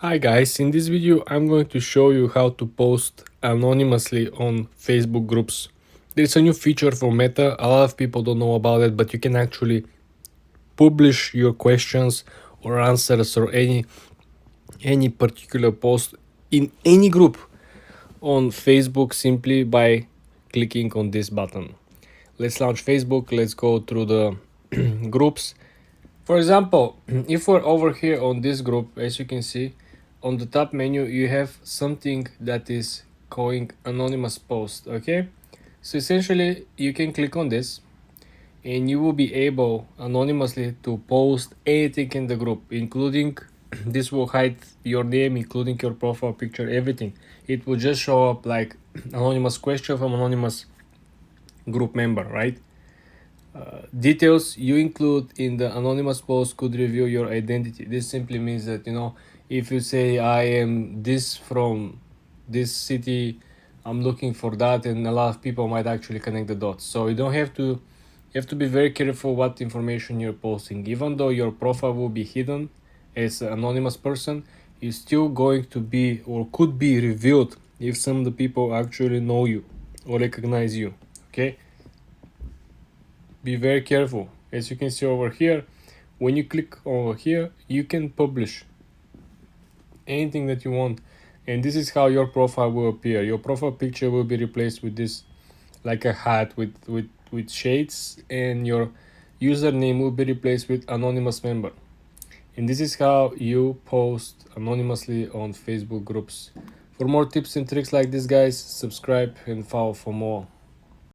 Hi guys, in this video I'm going to show you how to post anonymously on Facebook groups. There's a new feature for Meta, a lot of people don't know about it, but you can actually publish your questions or answers or any particular post in any group on Facebook simply by clicking on this button. Let's launch Facebook, let's go through the groups. For example, if we're over here on this group, as you can see, on the top menu, you have something that is calling anonymous post, okay? So essentially, you can click on this and you will be able anonymously to post anything in the group, including this will hide your name, including your profile picture, everything. It will just show up like anonymous question from anonymous group member, right? Details you include in the anonymous post could reveal your identity. This simply means that, if you say I am this from this city, I'm looking for that, and a lot of people might actually connect the dots. So you have to be very careful what information you're posting. Even though your profile will be hidden as an anonymous person, it's still going to be or could be revealed if some of the people actually know you or recognize you. Okay, be very careful. As you can see over here, when you click over here, you can publish anything that you want, and this is how your profile will appear. Your profile picture will be replaced with this, like a hat with shades, and your username will be replaced with anonymous member. And this is how you post anonymously on Facebook groups. For more tips and tricks like this, guys, subscribe and follow for more.